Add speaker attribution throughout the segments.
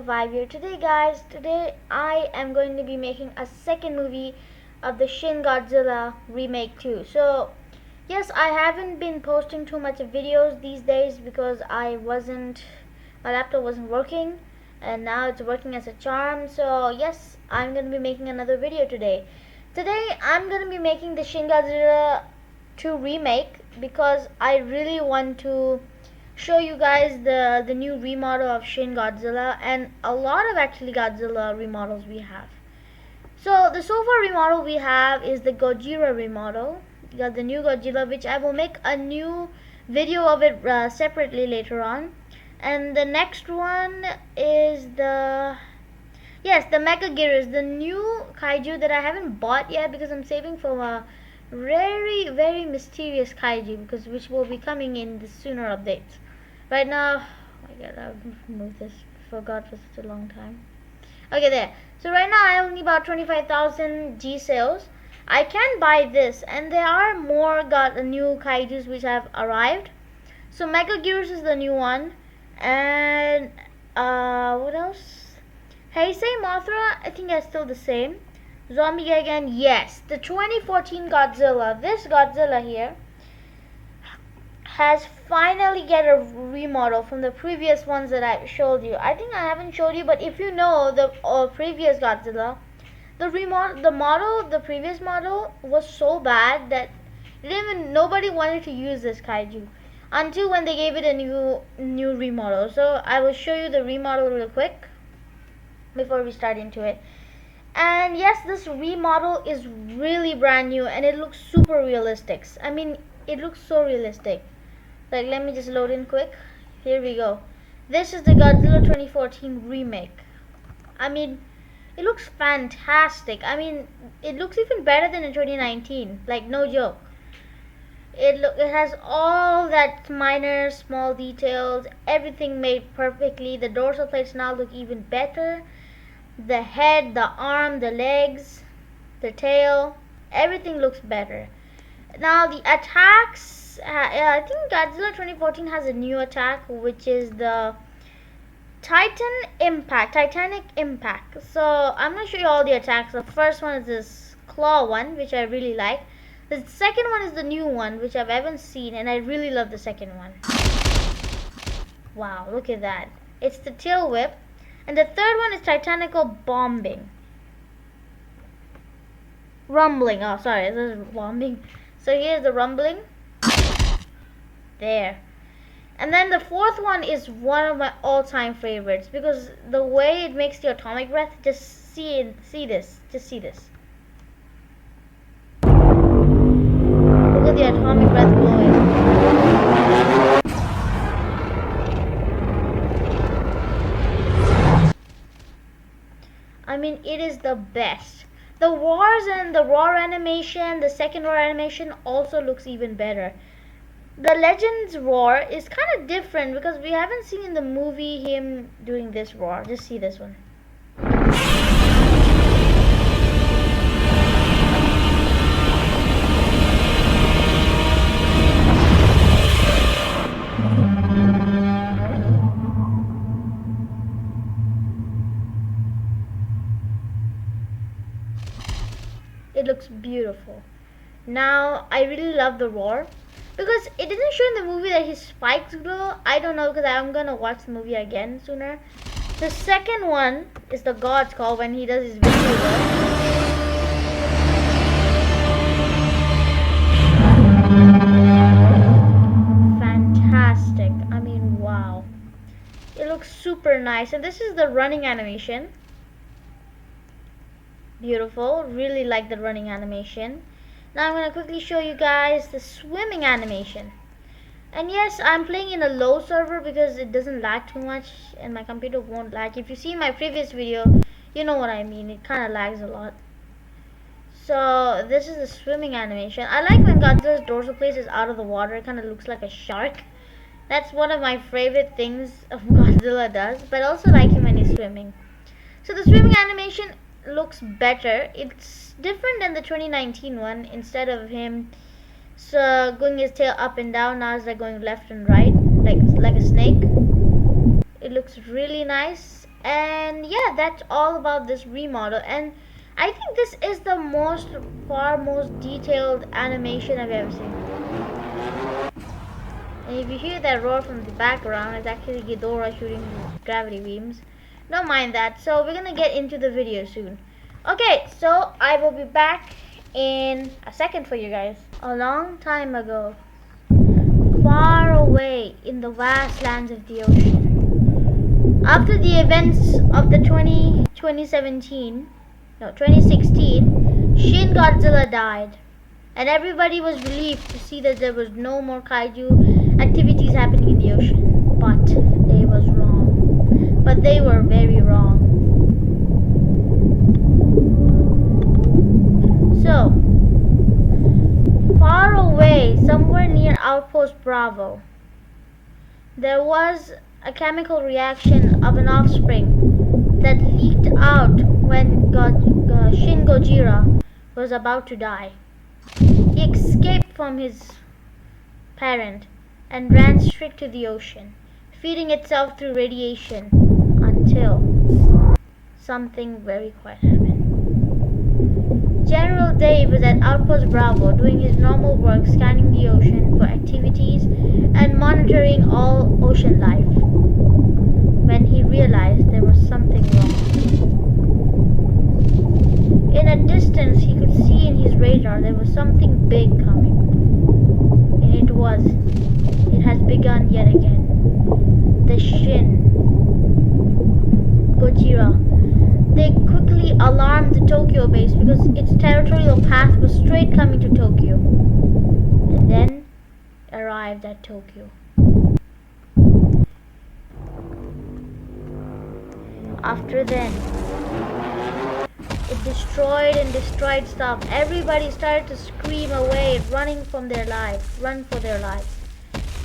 Speaker 1: 5 here. Today guys, I am going to be making a second movie of the Shin Godzilla remake 2. So yes, I haven't been posting too much of videos these days because my laptop wasn't working, and now it's working as a charm. So yes, I'm going to be making another video today. Today I'm going to be making the Shin Godzilla 2 remake because I really want to show you guys the new remodel of Shin Godzilla, and a lot of actually Godzilla remodels we have. So the so far remodel we have is the Gojira remodel. You got the new Godzilla, which I will make a new video of it separately later on. And the next one is the Mechagearus, the new kaiju that I haven't bought yet because I'm saving for a very mysterious kaiju which will be coming in the sooner updates. Right now, oh my god, I've moved this, forgot for such a long time. Okay, there. So right now I only bought 25,000 G sales. I can buy this, and there are more new kaijus which have arrived. So Mechagearus is the new one, and what else? Heisei Mothra, I think that's still the same. Zombie again, yes. The 2014 Godzilla, this Godzilla here, has finally get a remodel from the previous ones that I showed you. I think I haven't showed you, but if you know the previous Godzilla, the previous model was so bad that nobody wanted to use this kaiju until when they gave it a new remodel. So I will show you the remodel real quick before we start into it. And yes, this remodel is really brand new and it looks super realistic. I mean, it looks so realistic. Like, let me just load in quick. Here we go. This is the Godzilla 2014 remake. I mean, it looks fantastic. I mean, it looks even better than in 2019. Like, no joke. It has all that minor small details, everything made perfectly. The dorsal plates now look even better. The head, the arm, the legs, the tail, everything looks better. Now the attacks, I think Godzilla 2014 has a new attack, which is the Titanic Impact. So I'm going to show you all the attacks. The first one is this claw one, which I really like. The second one is the new one, which I haven't seen, and I really love the second one. Wow, look at that. It's the tail whip. And the third one is Titanical Rumbling. Oh, sorry, this is bombing. So here's the rumbling. There. And then the fourth one is one of my all-time favorites because the way it makes the atomic breath, just see this. Just see this. Look at the atomic breath blowing. I mean, it is the best. The wars and the roar animation, the second roar animation also looks even better. The Legends roar is kind of different because we haven't seen in the movie him doing this roar. Just see this one. It looks beautiful. Now, I really love the roar because it didn't show in the movie that his spikes glow. I don't know because I'm gonna watch the movie again sooner. The second one is the God's Call when he does his video. Fantastic. I mean, wow. It looks super nice. And this is the running animation. Beautiful. Really like the running animation. Now I'm going to quickly show you guys the swimming animation. And yes, I'm playing in a low server because it doesn't lag too much and my computer won't lag. If you see my previous video, you know what I mean. It kind of lags a lot. So this is the swimming animation. I like when Godzilla's dorsal plate is out of the water. It kind of looks like a shark. That's one of my favorite things of Godzilla does. But I also like him when he's swimming. So the swimming animation looks better. It's different than the 2019 one. Instead of him going his tail up and down, now it's like going left and right, like a snake. It looks really nice, And yeah, that's all about this remodel. And I think this is the far most detailed animation I've ever seen. And if you hear that roar from the background, it's actually Ghidorah shooting gravity beams. Don't mind that. So we're gonna get into the video soon. Okay, so I will be back in a second for you guys. A long time ago, far away in the vast lands of the ocean, after the events of the 2016, Shin Godzilla died, and everybody was relieved to see that there was no more kaiju activities happening in the ocean. But they was wrong. But they were very wrong. So, far away, somewhere near Outpost Bravo, there was a chemical reaction of an offspring that leaked out when Shin Godzilla was about to die. He escaped from his parent and ran straight to the ocean, feeding itself through radiation until something very quiet happened. General Dave was at Outpost Bravo doing his normal work, scanning the ocean for activities and monitoring all ocean life, when he realized there was something wrong. In a distance, he could see in his radar there was something big coming. And it has begun yet again. The Shin Godzilla. They quickly alarmed the Tokyo base because its territorial path was straight coming to Tokyo. And then arrived at Tokyo. After then, it destroyed stuff. Everybody started to scream away, run for their lives.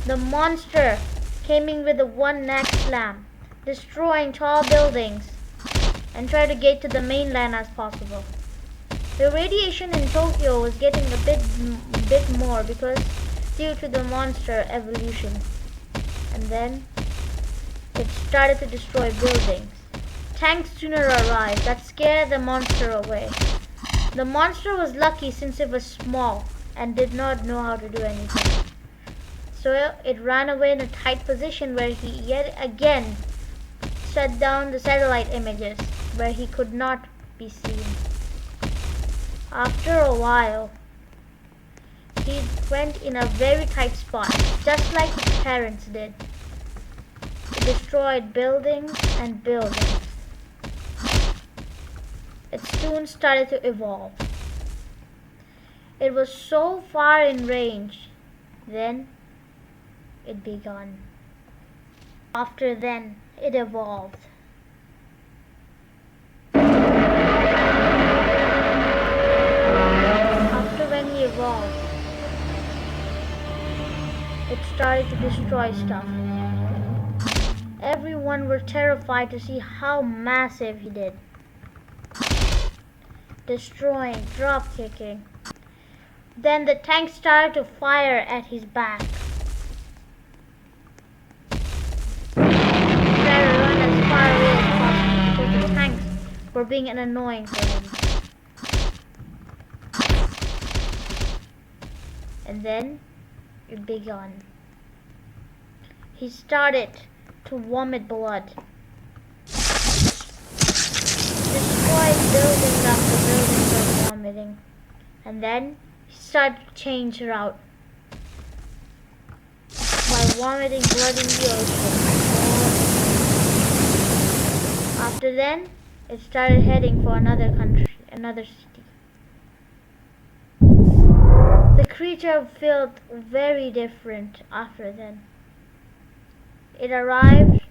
Speaker 1: The monster came in with a one-neck slam, destroying tall buildings, and tried to get to the mainland as possible. The radiation in Tokyo was getting a bit more because due to the monster evolution. And then it started to destroy buildings. Tanks sooner arrived that scared the monster away. The monster was lucky since it was small and did not know how to do anything. So it ran away in a tight position where he yet again shut down the satellite images where he could not be seen. After a while, he went in a very tight spot, just like his parents did. It destroyed buildings and buildings. It soon started to evolve. It was so far in range, then it began. After then, it evolved. After when he evolved, it started to destroy stuff. Everyone were terrified to see how massive he did. Destroying, drop kicking. Then the tank started to fire at his back. He tried to run as far away as possible because the tanks were being annoying for him. And then it began. He started to vomit blood. Destroyed buildings after buildings were vomiting. And then he started to change route by vomiting blood in the ocean. After then, it started heading for another country, another city. The creature felt very different after then. It arrived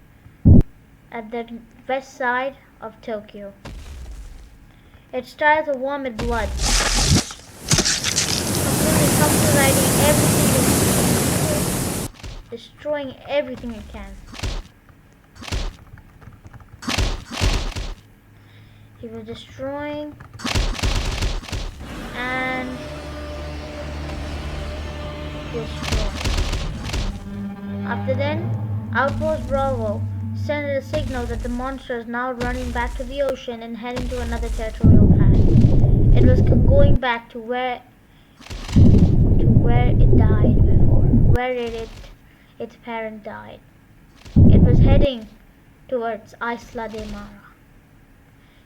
Speaker 1: at the west side of Tokyo. It started to vomit blood, completely subsidizing everything, destroying everything it can. He was destroying and destroying. After then, Outpost Bravo sent a signal that the monster is now running back to the ocean and heading to another territorial path. It was going back to where it died before, where its parent died. It was heading towards Isla de Mara.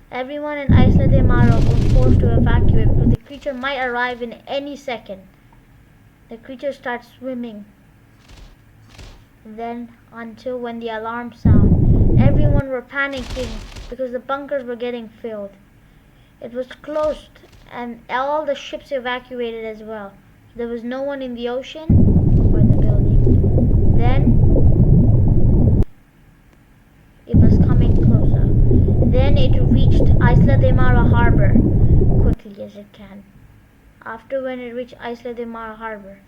Speaker 1: Everyone in Isla de Mara was forced to evacuate because the creature might arrive in any second. The creature starts swimming. Then, until when the alarm sounded, everyone were panicking because the bunkers were getting filled. It was closed and all the ships evacuated as well. There was no one in the ocean or the building. Then, it was coming closer. Then it reached Isla de Mara harbor quickly as it can. After when it reached Isla de Mara harbor,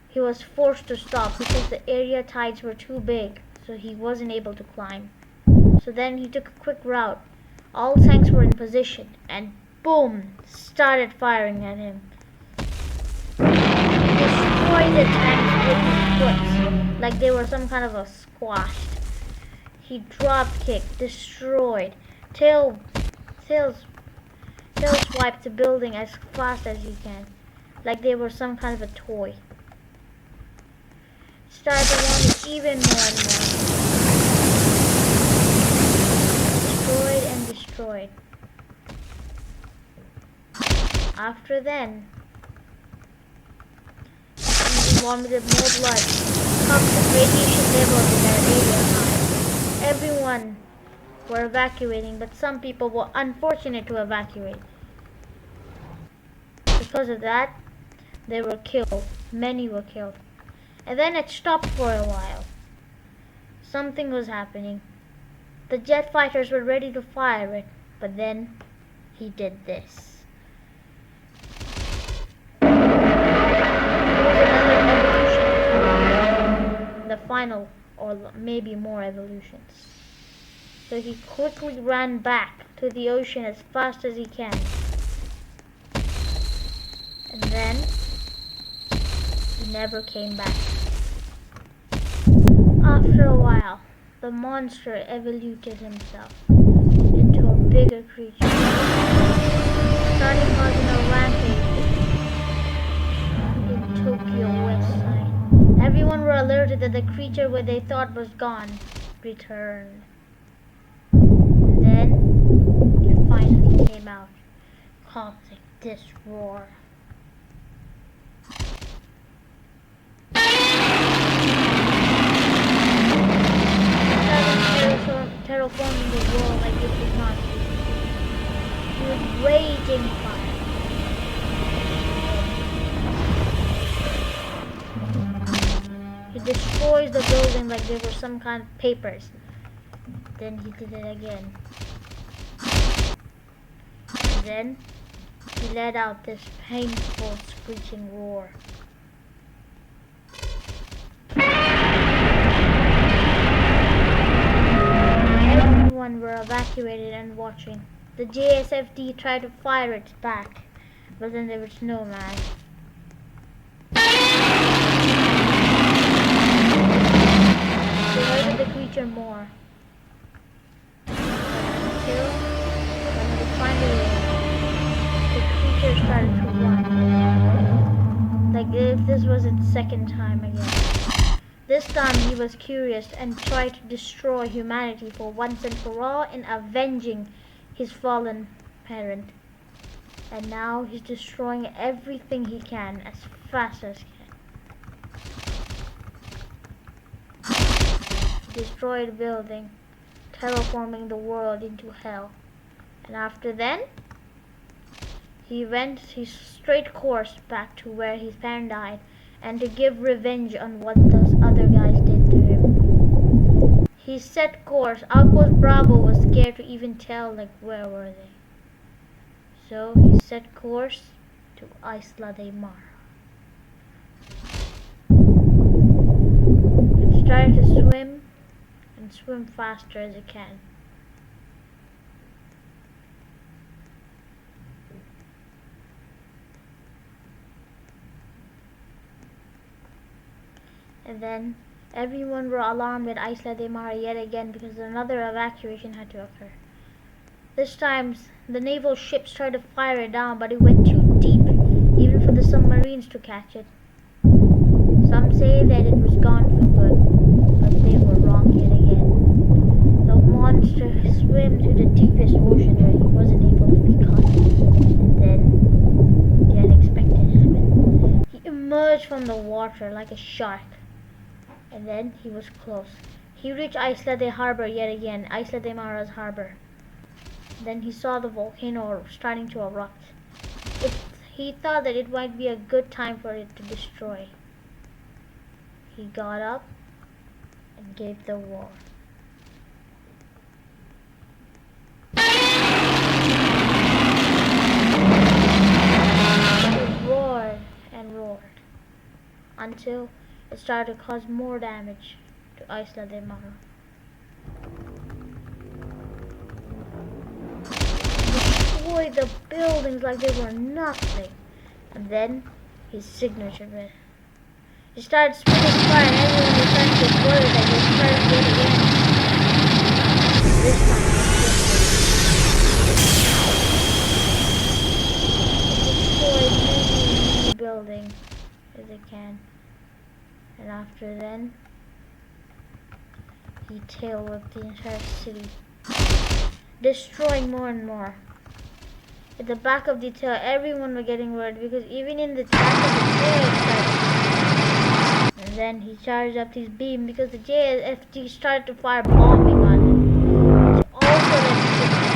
Speaker 1: he was forced to stop because the area tides were too big, so he wasn't able to climb. So then he took a quick route. All tanks were in position and boom, started firing at him. He destroyed the tanks with his foot like they were some kind of a squash. He drop kicked, destroyed, tail swiped the building as fast as he can, like they were some kind of a toy. Started to want it even more and more. Destroyed and destroyed. After then, he vomited more blood, toxic radiation levels in their area high. Everyone were evacuating, but some people were unfortunate to evacuate. Because of that, they were killed. Many were killed. And then it stopped for a while. Something was happening. The jet fighters were ready to fire it, but then he did this. There was another evolution. The final, or maybe more evolutions. So he quickly ran back to the ocean as fast as he can. And then he never came back. After a while, the monster evoluted himself into a bigger creature, starting causing a rampage in Tokyo West Side. Everyone were alerted that the creature where they thought was gone returned. And then it finally came out, causing this roar. Terraforming the world like it was not easy. He was raging fire. He destroys the building like they were some kind of papers. Then he did it again. And then he let out this painful screeching roar. Everyone were evacuated and watching. The JSFD tried to fire it back, but then there was no match. They hurted the creature more. Until when it finally the creature started to run. Like if this was its second time again. This time he was curious and tried to destroy humanity for once and for all in avenging his fallen parent. And now he's destroying everything he can as fast as he can. He destroyed a building, terraforming the world into hell. And after then, he went his straight course back to where his parent died, and to give revenge on what those other guys did to him. He set course. Outpost Bravo was scared to even tell, like, where were they. So he set course to Isla de Mara. It started to swim, and swim faster as it can. And then Everyone were alarmed at Isla de Mar yet again because another evacuation had to occur. This time, the naval ships tried to fire it down, but it went too deep, even for the submarines to catch it. Some say that it was gone for good, but they were wrong yet again. The monster swam to the deepest ocean where he wasn't able to be caught. And then, the unexpected happened. He emerged from the water like a shark. And then he was close. He reached Isla de Harbor yet again, Isla de Mara's harbor. Then he saw the volcano starting to erupt. He thought that it might be a good time for it to destroy. He got up and gave the war. It roared and roared until it started to cause more damage to Isla de Mara. Destroyed the buildings like they were nothing. And then his signature read. He started spitting fire and everyone was trying to get worried that he was trying to do it again. This time it destroyed many buildings as it can. And after then, he tail whipped the entire city, destroying more and more. At the back of the tail, everyone was getting worried because even in the back of the tail it started. And then he charged up his beam because the JFG started to fire bombing on him, which also led him to be destroyed.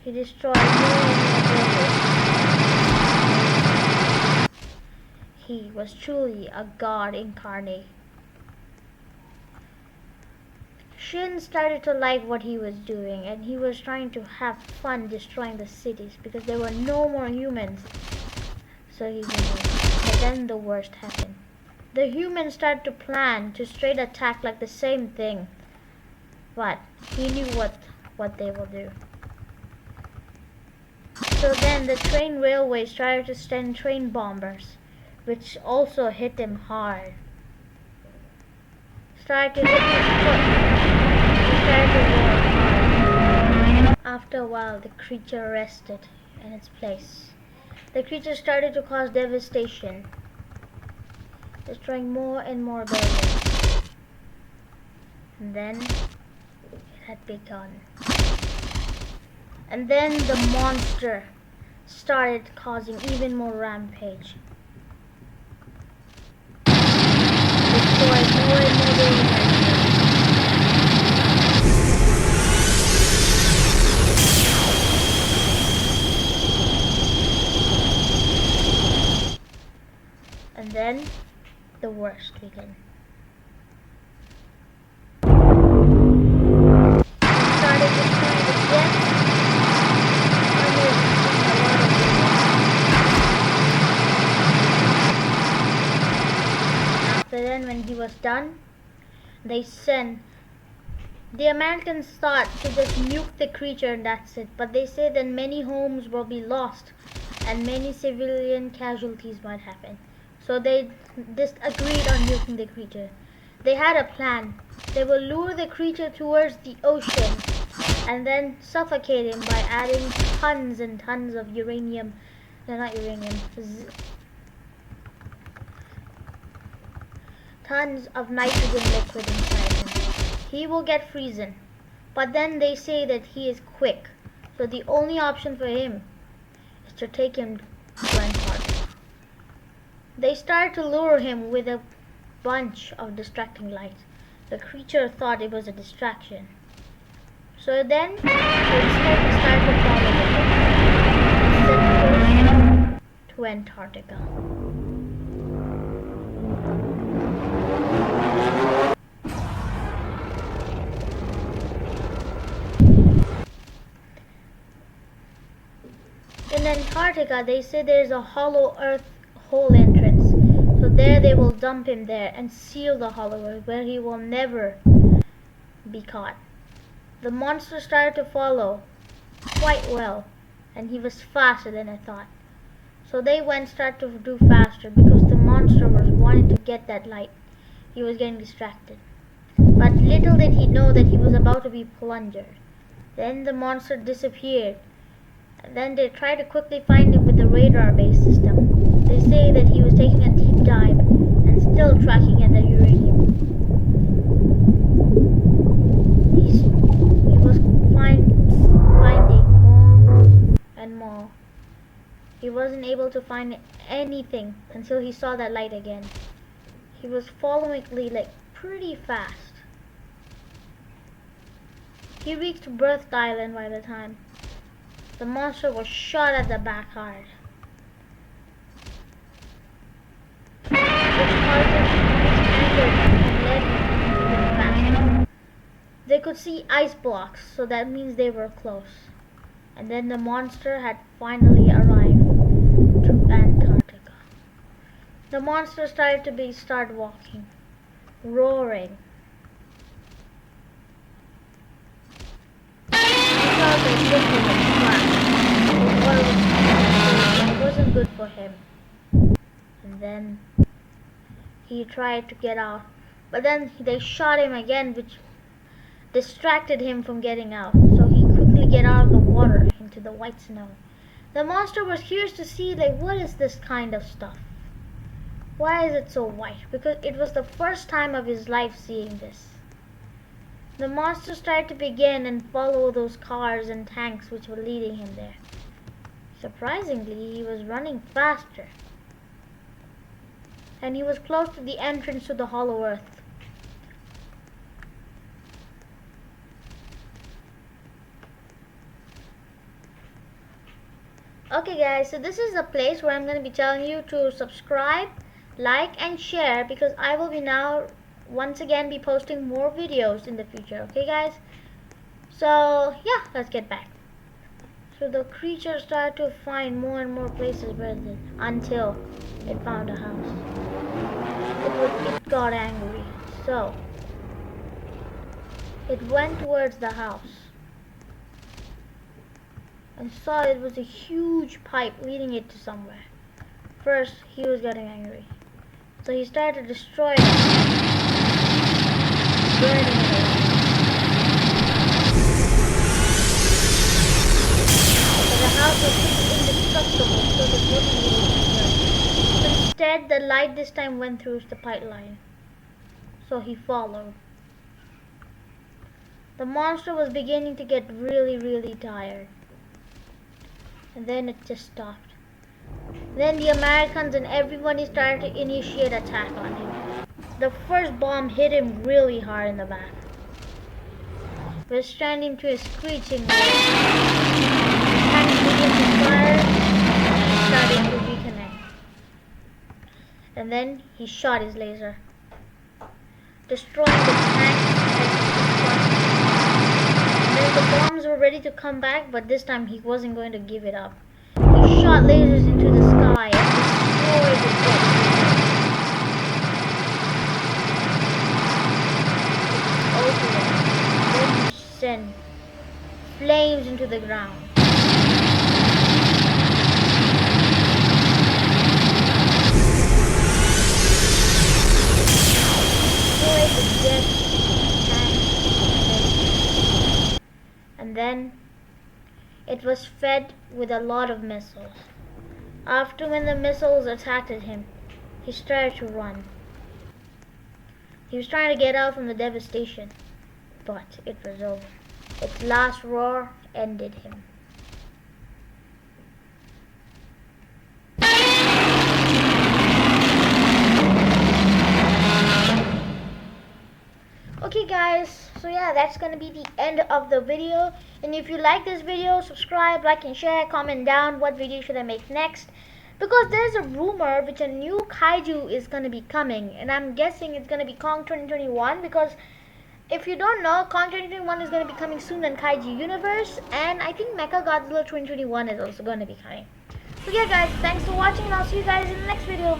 Speaker 1: He destroyed more and more buildings. He was truly a god incarnate. Shin started to like what he was doing, and he was trying to have fun destroying the cities because there were no more humans. So he did it. But then the worst happened. The humans started to plan to straight attack like the same thing. But he knew what they will do. So then the train railway started to send train bombers, which also hit him hard. Started to hit his foot. After a while, the creature rested in its place. The creature started to cause devastation, destroying more and more buildings. And then it had begun. And then the monster started causing even more rampage. Destroyed more and more buildings. And then the worst began. He started destroying the jets, After then, when he was done, the Americans thought to just nuke the creature and that's it. But they say that many homes will be lost and many civilian casualties might happen. So they just agreed on nuking the creature. They had a plan. They will lure the creature towards the ocean and then suffocate him by adding tons and tons of uranium. No, not uranium. Tons of nitrogen liquid inside him. He will get frozen. But then they say that he is quick. So the only option for him is to take him to Antarctica. They started to lure him with a bunch of distracting lights. The creature thought it was a distraction. So then, they started to follow him. Set course to Antarctica. In Antarctica, they say there's a hollow earth hole entrance. So there they will dump him there and seal the hollow where he will never be caught. The monster started to follow quite well, and he was faster than I thought. So they started to do faster because the monster was wanting to get that light. He was getting distracted. But little did he know that he was about to be plunged. Then the monster disappeared. And then they tried to quickly find him with the radar-based system. They say that he was taking a deep dive and still tracking at the uranium. He was finding more and more. He wasn't able to find anything until he saw that light again. He was following it like pretty fast. He reached Birth Island by the time. The monster was shot at the back hard. Which caused him to and led him even faster. They could see ice blocks, so that means they were close. And then the monster had finally arrived to Antarctica. The monster started to start walking, roaring. It wasn't good for him. And then he tried to get out, but then they shot him again, which distracted him from getting out. So he quickly got out of the water into the white snow. The monster was curious to see, like, what is this kind of stuff? Why is it so white? Because it was the first time of his life seeing this. The monster started to begin and follow those cars and tanks which were leading him there. Surprisingly, he was running faster. And he was close to the entrance to the Hollow Earth. Okay guys, so this is the place where I'm going to be telling you to subscribe, like and share, because I will be now once again be posting more videos in the future. Okay guys, so yeah, let's get back. So the creature started to find more and more places where until it found a house. It got angry, so it went towards the house and saw it was a huge pipe leading it to somewhere. First, he was getting angry, so he started to destroy it, burning it. But the house was pretty indestructible, so it wasn't able to burn. But instead, the light this time went through the pipeline, so he followed. The monster was beginning to get really tired. And then it just stopped. Then the Americans and everybody started to initiate attack on him. The first bomb hit him really hard in the back. It was standing to a screeching noise. The tanks began to fire and started to reconnect. And then he shot his laser, destroying the tanks. The bombs were ready to come back, but this time he wasn't going to give it up. He shot lasers into the sky and destroyed the jet. Then he sent flames into the ground. Destroyed the jet. And then it was fed with a lot of missiles. After when the missiles attacked him, he started to run. He was trying to get out from the devastation, but it was over. Its last roar ended him. Okay guys, so yeah, that's gonna be the end of the video. And if you like this video, subscribe, like and share, comment down what video should I make next, because there's a rumor which a new kaiju is gonna be coming, and I'm guessing it's gonna be Kong 2021, because if you don't know, Kong 2021 is gonna be coming soon in Kaiju universe, and I think Mecha Godzilla 2021 is also gonna be coming. So yeah guys, thanks for watching and I'll see you guys in the next video.